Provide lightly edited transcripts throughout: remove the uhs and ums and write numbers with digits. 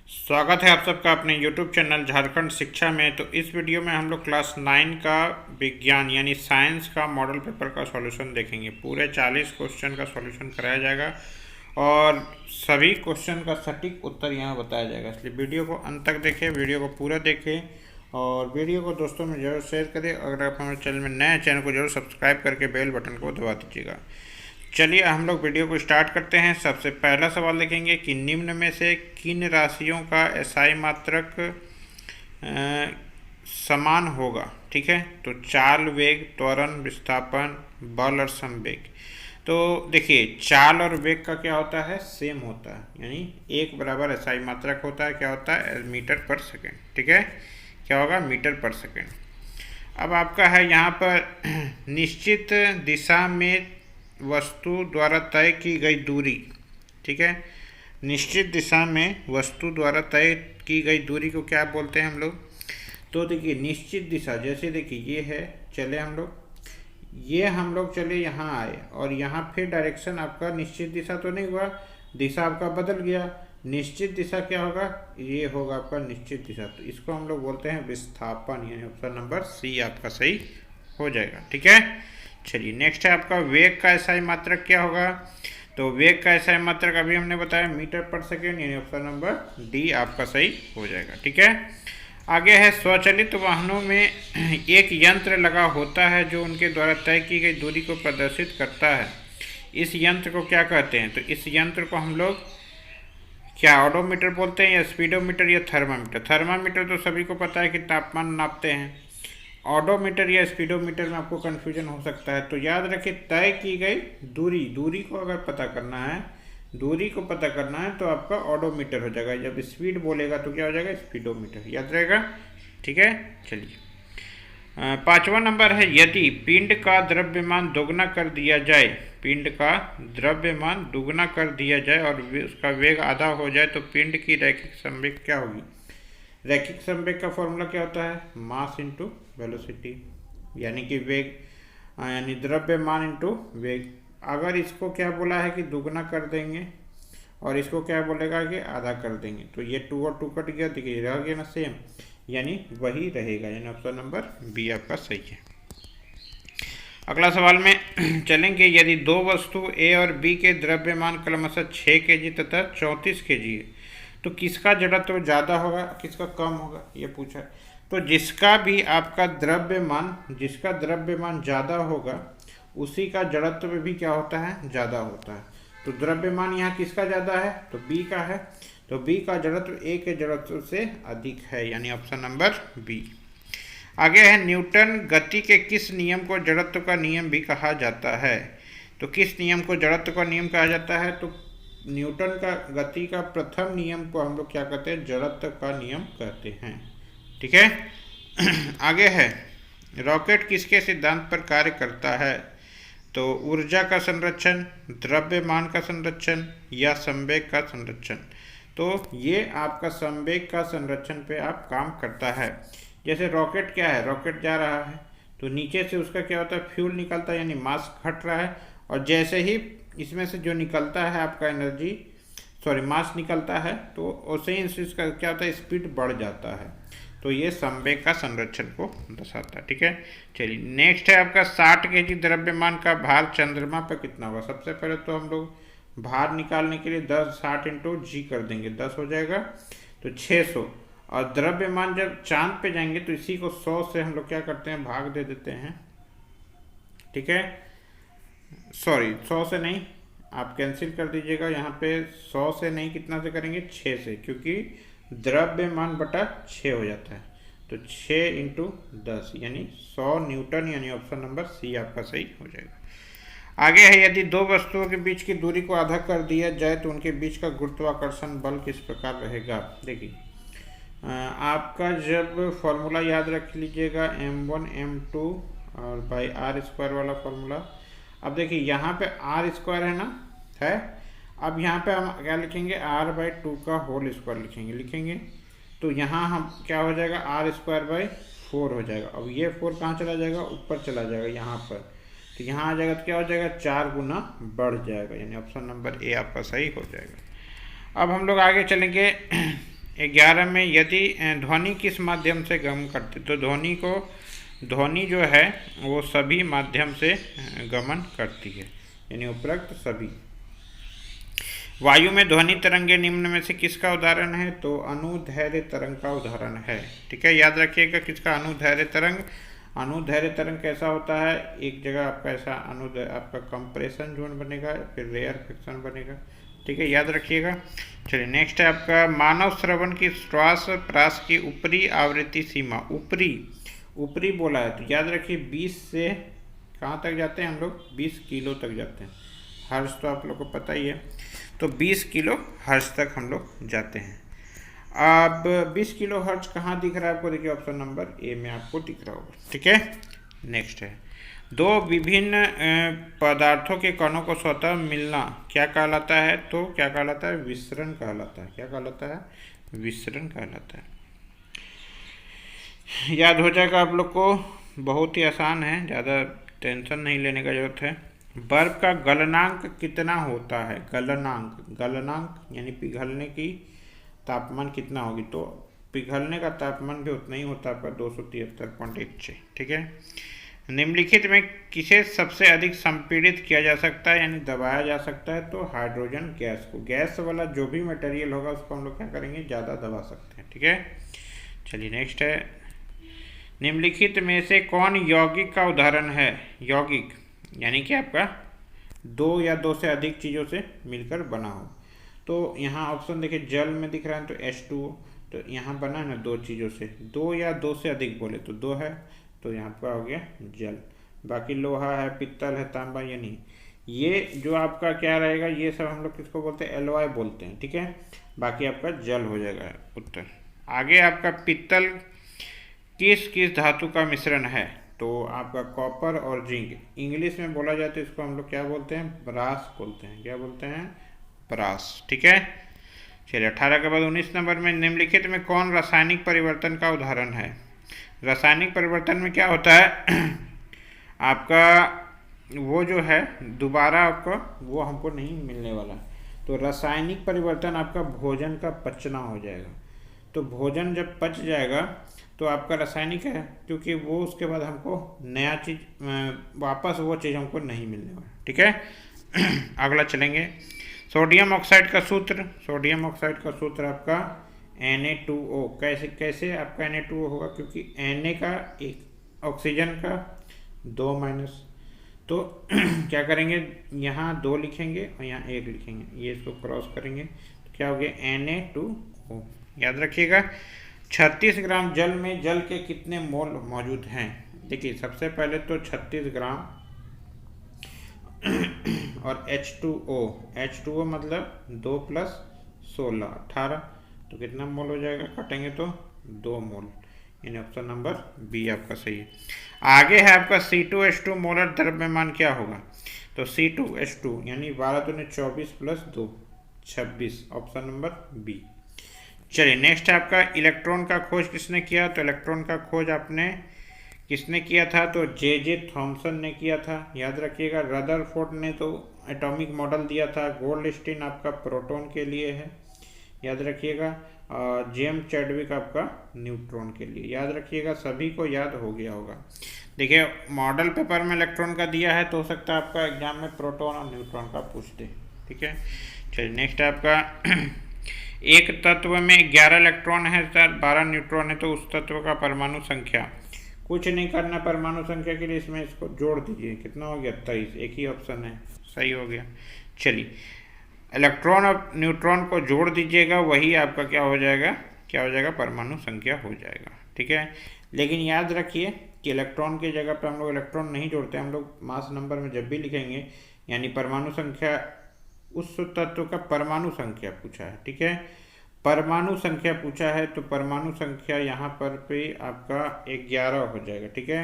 स्वागत है आप सबका अपने YouTube चैनल झारखंड शिक्षा में। तो इस वीडियो में हम लोग क्लास 9 का विज्ञान यानी साइंस का मॉडल पेपर का सॉल्यूशन देखेंगे। पूरे 40 क्वेश्चन का सॉल्यूशन कराया जाएगा और सभी क्वेश्चन का सटीक उत्तर यहाँ बताया जाएगा, इसलिए वीडियो को अंत तक देखें, वीडियो को पूरा देखें और वीडियो को दोस्तों में जरूर शेयर करें। अगर आप हमारे चैनल में नए चैनल को जरूर सब्सक्राइब करके बेल बटन को दबा दीजिएगा। चलिए हम लोग वीडियो को स्टार्ट करते हैं। सबसे पहला सवाल देखेंगे कि निम्न में से किन राशियों का एसआई मात्रक समान होगा। ठीक है, तो चाल, वेग, त्वरण, विस्थापन, बल और संवेग। तो देखिए चाल और वेग का क्या होता है, सेम होता है, यानी एक बराबर एसआई मात्रक होता है। क्या होता है, मीटर पर सेकेंड। ठीक है, क्या होगा, मीटर पर सेकेंड। अब आपका है यहाँ पर निश्चित दिशा में वस्तु द्वारा तय की गई दूरी। ठीक है, निश्चित दिशा में वस्तु द्वारा तय की गई दूरी को क्या बोलते हैं हम लोग। तो देखिए निश्चित दिशा, जैसे देखिए ये है, चले हम लोग चले यहाँ आए और यहाँ फिर डायरेक्शन आपका निश्चित दिशा तो नहीं हुआ, दिशा आपका बदल गया। निश्चित दिशा क्या होगा, ये होगा आपका निश्चित दिशा। तो इसको हम लोग बोलते हैं विस्थापन, यानी ऑप्शन नंबर सी आपका सही हो जाएगा। ठीक है, चलिए नेक्स्ट है आपका वेग का एसआई मात्रक क्या होगा। तो वेग का एसआई मात्रक अभी हमने बताया मीटर पर सेकेंड, यानी ऑप्शन नंबर डी आपका सही हो जाएगा। ठीक है, आगे है स्वचालित वाहनों में एक यंत्र लगा होता है जो उनके द्वारा तय की गई दूरी को प्रदर्शित करता है। इस यंत्र को क्या कहते हैं। तो इस यंत्र को हम लोग क्या ऑडोमीटर बोलते हैं, या स्पीडोमीटर, या थर्मामीटर। थर्मामीटर तो सभी को पता है कि तापमान नापते हैं। ऑडोमीटर या स्पीडोमीटर में आपको कन्फ्यूजन हो सकता है, तो याद रखिए तय की गई दूरी को अगर पता करना है, दूरी को पता करना है तो आपका ऑडोमीटर हो जाएगा। जब स्पीड बोलेगा तो क्या हो जाएगा, स्पीडोमीटर, याद रहेगा। ठीक है, चलिए पांचवा नंबर है यदि पिंड का द्रव्यमान दोगुना कर दिया जाए, पिंड का द्रव्यमान दोगुना कर दिया जाए और उसका वेग आधा हो जाए तो पिंड की रैखिक संवेग क्या होगी। रैखिक संवेग का फॉर्मूला क्या होता है, मास इंटू वेलोसिटी, यानी कि वेग यानी द्रव्यमान इंटू वेग। अगर इसको क्या बोला है कि दुगना कर देंगे और इसको क्या बोलेगा कि आधा कर देंगे, तो ये 2 और 2 कट गया, देखिए रह गया ना सेम, यानी वही रहेगा, यानी ऑप्शन नंबर बी आपका सही है। अगला सवाल में चलेंगे, यदि दो वस्तु ए और बी के द्रव्यमान क्रमशः 6 kg तथा 34 kg है तो किसका जड़त्व ज़्यादा होगा, किसका कम होगा, ये पूछा है। तो जिसका द्रव्यमान ज़्यादा होगा उसी का जड़त्व भी क्या होता है, ज़्यादा होता है। तो द्रव्यमान यहाँ किसका ज़्यादा है, तो बी का है, तो बी का जड़त्व ए के जड़त्व से अधिक है, यानी ऑप्शन नंबर बी। आगे है न्यूटन गति के किस नियम को जड़त्व का नियम भी कहा जाता है। तो किस नियम को जड़त्व का नियम कहा जाता है, तो न्यूटन का गति का प्रथम नियम को हम लोग क्या कहते हैं, जड़त्व का नियम कहते हैं। ठीक है, आगे है रॉकेट किसके सिद्धांत पर कार्य करता है। तो ऊर्जा का संरक्षण, द्रव्यमान का संरक्षण या संवेग का संरक्षण। तो ये आपका संवेग का संरक्षण पे आप काम करता है। जैसे रॉकेट क्या है, रॉकेट जा रहा है तो नीचे से उसका क्या होता है, फ्यूल निकलता है, यानी मास घट रहा है, और जैसे ही इसमें से जो निकलता है आपका मास निकलता है, तो उसे ही इसका क्या होता है, स्पीड बढ़ जाता है। तो ये संवेग का संरक्षण को दर्शाता है। ठीक है, चलिए नेक्स्ट है आपका 60 kg द्रव्यमान का भार चंद्रमा पर कितना होगा। सबसे पहले तो हम लोग भार निकालने के लिए 60 इंटू जी कर देंगे, 10 हो जाएगा, तो 600। और द्रव्यमान जब चांद पे जाएंगे तो इसी को 100 से हम लोग क्या करते हैं, भाग दे देते हैं। ठीक है, सॉरी 100 से नहीं, आप कैंसिल कर दीजिएगा, यहाँ पे 100 से नहीं, कितना से करेंगे, 6 से, क्योंकि द्रव्यमान बटा 6 हो जाता है। तो 6 इंटू 10 यानी 100 न्यूटन, यानी ऑप्शन नंबर सी आपका सही हो जाएगा। आगे है यदि दो वस्तुओं के बीच की दूरी को आधा कर दिया जाए तो उनके बीच का गुरुत्वाकर्षण बल किस प्रकार रहेगा। देखिए आपका जब फॉर्मूला याद रख लीजिएगा, m1 m2 और बाई आर स्क्वायर वाला फॉर्मूला। अब देखिए यहाँ पे आर स्क्वायर है ना, है, अब यहाँ पे हम क्या लिखेंगे, r/2 का होल स्क्वायर लिखेंगे। तो यहाँ हम क्या हो जाएगा, r²/4 हो जाएगा। अब ये 4 कहाँ चला जाएगा, ऊपर चला जाएगा यहाँ पर, तो यहाँ आ जाएगा तो क्या हो जाएगा, 4 गुना बढ़ जाएगा, यानी ऑप्शन नंबर ए आपका सही हो जाएगा। अब हम लोग आगे चलेंगे, 11 में यदि ध्वनि किस माध्यम से गमन करती, तो ध्वनि जो है वो सभी माध्यम से गमन करती है, यानी उपरोक्त सभी। वायु में ध्वनि तरंगे निम्न में से किसका उदाहरण है, तो अनुदैर्घ्य तरंग का उदाहरण है। ठीक है, याद रखिएगा किसका, अनुदैर्घ्य तरंग। अनुदैर्घ्य तरंग कैसा होता है, एक जगह आपका ऐसा आपका कंप्रेशन जोन बनेगा, फिर रेयर फ्रिक्शन बनेगा। ठीक है, याद रखिएगा। चलिए नेक्स्ट है आपका मानव श्रवण की श्वास प्रास की ऊपरी आवृत्ति सीमा। ऊपरी बोला है तो याद रखिए 20 से कहाँ तक जाते हैं हम लोग, 20 किलो तक जाते हैं। हर्ट्ज तो आप लोग को पता ही है, तो 20 किलो हर्ट्ज तक हम लोग जाते हैं। अब 20 किलो हर्ट्ज कहाँ दिख रहा है आपको, देखिए ऑप्शन नंबर ए में आपको दिख रहा होगा। ठीक है, नेक्स्ट है दो विभिन्न पदार्थों के कणों को स्वतः मिलना क्या कहलाता है, तो क्या कहलाता है, विसरण कहलाता है। क्या कहलाता है, विसरण कहलाता है। याद हो जाएगा आप लोग को, बहुत ही आसान है, ज़्यादा टेंशन नहीं लेने का जरूरत है। बर्फ का गलनांक कितना होता है, गलनांक यानी पिघलने की तापमान कितना होगी, तो पिघलने का तापमान भी उतना ही होता है आपका 273.16। ठीक है, निम्नलिखित में किसे सबसे अधिक संपीड़ित किया जा सकता है यानी दबाया जा सकता है, तो हाइड्रोजन गैस को। गैस वाला जो भी मटेरियल होगा उसको हम लोग क्या करेंगे, ज़्यादा दबा सकते हैं। ठीक है, चलिए नेक्स्ट है निम्नलिखित में से कौन यौगिक का उदाहरण है। यौगिक यानी कि आपका दो या दो से अधिक चीज़ों से मिलकर बना हो। तो यहाँ ऑप्शन देखिए जल में दिख रहा है तो H2O, तो यहाँ बना है ना दो चीज़ों से, दो या दो से अधिक बोले तो दो है, तो यहाँ पर हो गया जल। बाकी लोहा है, पित्तल है, तांबा, यानी ये जो आपका क्या रहेगा, ये सब हम लोग किसको बोलते हैं, एलॉय बोलते हैं। ठीक है, बाकी आपका जल हो जाएगा उत्तर। आगे आपका पित्तल किस किस धातु का मिश्रण है, तो आपका कॉपर और जिंक। इंग्लिश में बोला जाए तो इसको हम लोग क्या बोलते हैं, ब्रास बोलते हैं। क्या बोलते हैं, ब्रास। ठीक है, चलिए 18 के बाद 19 नंबर में निम्नलिखित में कौन रासायनिक परिवर्तन का उदाहरण है। रासायनिक परिवर्तन में क्या होता है आपका वो जो है दोबारा आपका वो हमको नहीं मिलने वाला, तो रासायनिक परिवर्तन आपका भोजन का पचना हो जाएगा। तो भोजन जब पच जाएगा तो आपका रासायनिक है, क्योंकि वो उसके बाद हमको नया चीज़ वापस वो चीज़ हमको नहीं मिलने वाला। ठीक है, अगला चलेंगे सोडियम ऑक्साइड का सूत्र। सोडियम ऑक्साइड का सूत्र आपका Na2O। कैसे आपका Na2O होगा, क्योंकि Na का एक ऑक्सीजन का 2 - तो क्या करेंगे, यहाँ 2 लिखेंगे और यहाँ 1 लिखेंगे, ये इसको क्रॉस करेंगे तो क्या हो गया Na2O। याद रखिएगा 36 ग्राम जल में जल के कितने मोल मौजूद हैं। देखिए सबसे पहले तो 36 ग्राम और H2O मतलब 2 + 16 18, तो कितना मोल हो जाएगा, काटेंगे तो 2 मोल, यानी ऑप्शन नंबर बी आपका सही है। आगे है आपका C2H2 मोलर द्रव्यमान क्या होगा, तो C2H2 यानी 12 × 24 + 2 26, ऑप्शन नंबर बी। चलिए नेक्स्ट है आपका इलेक्ट्रॉन का खोज किसने किया, तो इलेक्ट्रॉन का खोज आपने किसने किया था, तो J.J. थॉमसन ने किया था। याद रखिएगा रदरफोर्ड ने तो एटॉमिक मॉडल दिया था, गोल्डस्टीन आपका प्रोटॉन के लिए है, याद रखिएगा, जेम्स चैडविक आपका न्यूट्रॉन के लिए। याद रखिएगा, सभी को याद हो गया होगा। देखिए मॉडल पेपर में इलेक्ट्रॉन का दिया है, तो हो सकता है आपका एग्जाम में प्रोटॉन और न्यूट्रॉन का पूछ दे। ठीक है, चलिए नेक्स्ट है आपका एक तत्व में 11 इलेक्ट्रॉन है, 12 न्यूट्रॉन है, तो उस तत्व का परमाणु संख्या, कुछ नहीं करना परमाणु संख्या के लिए, इसमें इसको जोड़ दीजिए, कितना हो गया 23, एक ही ऑप्शन है, सही हो गया। चलिए इलेक्ट्रॉन और न्यूट्रॉन को जोड़ दीजिएगा, वही आपका क्या हो जाएगा, परमाणु संख्या हो जाएगा। ठीक है, लेकिन याद रखिए कि इलेक्ट्रॉन की जगह पे हम लोग इलेक्ट्रॉन नहीं जोड़ते, हम लोग मास नंबर में जब भी लिखेंगे, यानी परमाणु संख्या, उस तत्व का परमाणु संख्या पूछा है। ठीक है, परमाणु संख्या पूछा है, तो परमाणु संख्या यहाँ पर पे आपका 11 हो जाएगा। ठीक है,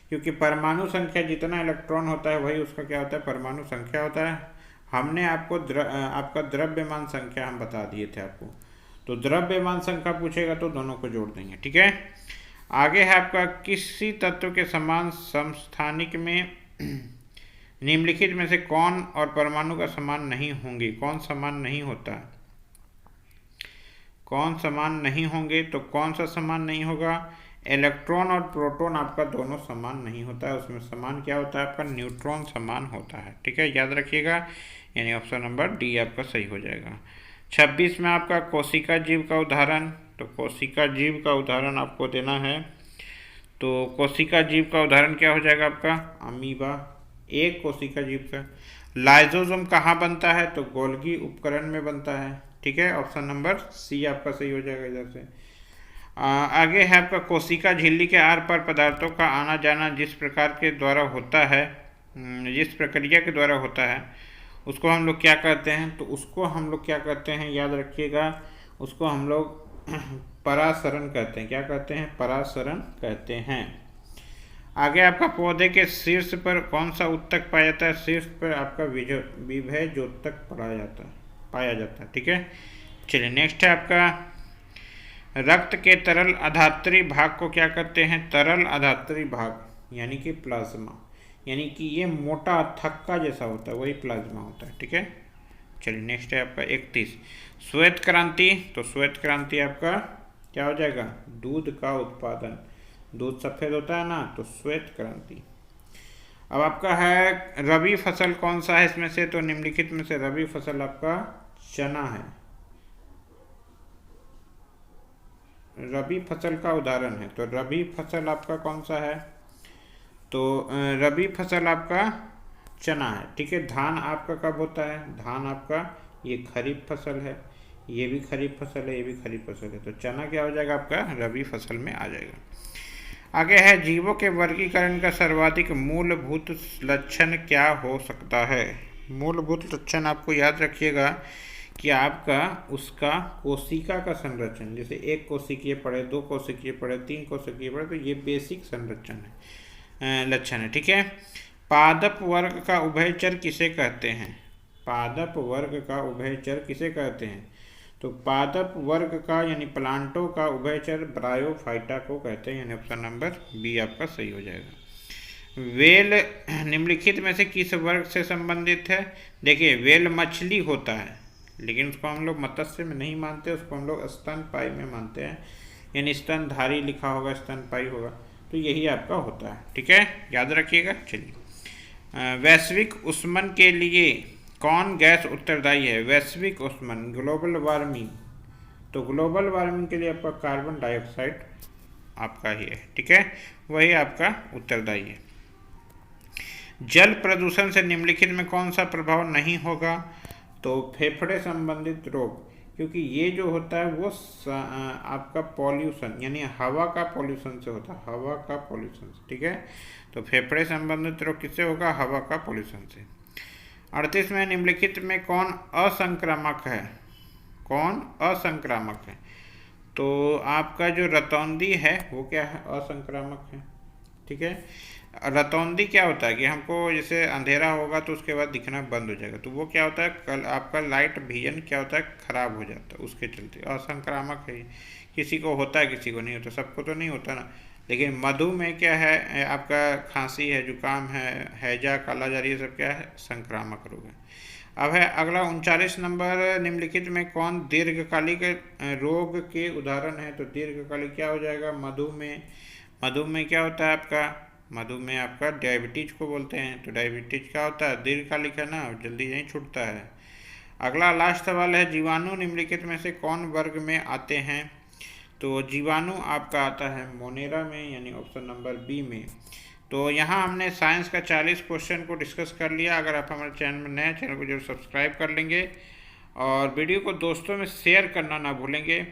क्योंकि परमाणु संख्या जितना इलेक्ट्रॉन होता है वही उसका क्या होता है, परमाणु संख्या होता है। हमने आपको आपका द्रव्यमान संख्या हम बता दिए थे आपको, तो द्रव्यमान संख्या पूछेगा तो दोनों को जोड़ देंगे। ठीक है, आगे है आपका किसी तत्व के समान समस्थानिक में निम्नलिखित में से कौन और परमाणु का समान नहीं होंगे, कौन समान नहीं होता, कौन समान नहीं होंगे, तो कौन सा समान नहीं होगा, इलेक्ट्रॉन और प्रोटॉन आपका दोनों समान नहीं होता है, उसमें समान क्या होता है आपका, न्यूट्रॉन समान होता है। ठीक है, याद रखिएगा, यानी ऑप्शन नंबर डी आपका सही हो जाएगा। 26 में आपका कोशिका जीव का उदाहरण, तो कोशिका जीव का उदाहरण आपको देना है। तो कोशिका जीव का उदाहरण क्या हो जाएगा आपका, अमीबा, एक कोशिका जीव का। लाइजोसोम कहाँ बनता है, तो गोल्गी उपकरण में बनता है। ठीक है, ऑप्शन नंबर सी आपका सही हो जाएगा इधर से। आगे है आपका कोशिका झिल्ली के आर पार पदार्थों का आना जाना जिस प्रकार के द्वारा होता है, जिस प्रक्रिया के द्वारा होता है, उसको हम लोग क्या कहते हैं, तो उसको हम लोग क्या कहते हैं, याद रखिएगा, उसको हम लोग परासरण कहते हैं। क्या कहते हैं, परासरण कहते हैं। आगे आपका पौधे के शीर्ष पर कौन सा उत्तक पाया जाता है, शीर्ष पर आपका विभय ज्योतक पाया जाता है। ठीक है, चलिए नेक्स्ट है आपका रक्त के तरल अधात्री भाग को क्या कहते हैं, तरल अधात्री भाग यानी कि प्लाज्मा, यानी कि ये मोटा थक्का जैसा होता है, वही प्लाज्मा होता है। ठीक है, चलिए नेक्स्ट है आपका 31 श्वेत क्रांति, तो श्वेत क्रांति आपका क्या हो जाएगा, दूध का उत्पादन, दूध सफ़ेद होता है ना, तो श्वेत क्रांति। अब आपका है रबी फसल कौन सा है इसमें से, तो निम्नलिखित में से रबी फसल आपका चना है। रबी फसल का उदाहरण है, तो रबी फसल आपका कौन सा है, तो रबी फसल आपका चना है। ठीक है, धान आपका कब होता है, धान आपका ये खरीफ फसल है, ये भी खरीफ फसल है, ये भी खरीफ फसल है, तो चना क्या हो जाएगा आपका रबी फसल में आ जाएगा। आगे है जीवों के वर्गीकरण का सर्वाधिक मूलभूत लक्षण क्या हो सकता है। मूलभूत लक्षण आपको याद रखिएगा कि आपका उसका कोशिका का संरचन, जैसे एक कोशिकीय पढ़े, दो कोशिकीय पढ़े, तीन कोशिकीय पढ़े, तो ये बेसिक संरचन है, लक्षण है। ठीक है, पादप वर्ग का उभयचर किसे कहते हैं, पादप वर्ग का उभयचर किसे कहते हैं, तो पादप वर्ग का यानी प्लांटों का उभयचर ब्रायोफाइटा को कहते हैं, यानी ऑप्शन नंबर बी आपका सही हो जाएगा। वेल निम्नलिखित में से किस वर्ग से संबंधित है, देखिए वेल मछली होता है, लेकिन उसको हम लोग मत्स्य में नहीं मानते, उसको हम लोग स्तनपायी में मानते हैं, यानी स्तनधारी लिखा होगा, स्तनपायी होगा, तो यही आपका होता है। ठीक है, याद रखिएगा। चलिए वैश्विक ऊष्मन के लिए कौन गैस उत्तरदायी है, वैश्विक ऊष्मन ग्लोबल वार्मिंग, तो ग्लोबल वार्मिंग के लिए आपका कार्बन डाइऑक्साइड आपका ही है। ठीक है, वही आपका उत्तरदायी है। जल प्रदूषण से निम्नलिखित में कौन सा प्रभाव नहीं होगा, तो फेफड़े संबंधित रोग, क्योंकि ये जो होता है वो आपका पॉल्यूशन यानी हवा का पॉल्यूशन से होता है, हवा का पॉल्यूशन से। ठीक है, तो फेफड़े संबंधित रोग किससे होगा, हवा का पॉल्यूशन से। 38 में निम्नलिखित में कौन असंक्रामक है, कौन असंक्रामक है, तो आपका जो रतौंदी है वो क्या है, असंक्रामक है। ठीक है, रतौंदी क्या होता है कि हमको जैसे अंधेरा होगा तो उसके बाद दिखना बंद हो जाएगा, तो वो क्या होता है, कल आपका लाइट विजन क्या होता है, खराब हो जाता है, उसके चलते असंक्रामक है। किसी को होता है, किसी को नहीं होता, सबको तो नहीं होता ना। लेकिन मधु में क्या है, आपका खांसी है, जुकाम है, हैजा, कालाजार, ये सब क्या है, संक्रामक रोग है। अब है अगला 39 नंबर, निम्नलिखित में कौन दीर्घकालिक रोग के उदाहरण है, तो दीर्घकालिक क्या हो जाएगा, मधुमेह। मधुमेह क्या होता है आपका, मधुमेह आपका डायबिटीज को बोलते हैं, तो डायबिटीज क्या होता है, दीर्घकालिक है ना, जल्दी नहीं छूटता है। अगला लास्ट सवाल है जीवाणु निम्नलिखित में से कौन वर्ग में आते हैं, तो जीवाणु आपका आता है मोनेरा में, यानी ऑप्शन नंबर बी में। तो यहाँ हमने साइंस का 40 क्वेश्चन को डिस्कस कर लिया। अगर आप हमारे चैनल में नए, चैनल को जरूर सब्सक्राइब कर लेंगे और वीडियो को दोस्तों में शेयर करना ना भूलेंगे।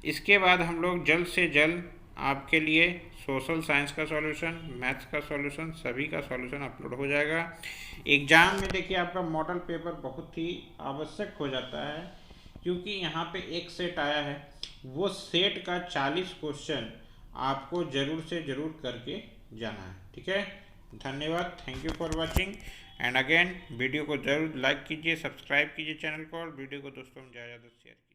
इसके बाद हम लोग जल्द से जल्द आपके लिए सोशल साइंस का सॉल्यूशन, मैथ्स का सॉल्यूशन, सभी का सॉल्यूशन अपलोड हो जाएगा। एग्जाम में देखिए आपका मॉडल पेपर बहुत ही आवश्यक हो जाता है, क्योंकि यहाँ पे एक सेट आया है, वो सेट का 40 क्वेश्चन आपको ज़रूर से ज़रूर करके जाना है। ठीक है, धन्यवाद, thank you for watching and again video को ज़रूर लाइक कीजिए, सब्सक्राइब कीजिए चैनल को और वीडियो को दोस्तों में ज़्यादा से ज़्यादा शेयर कीजिए।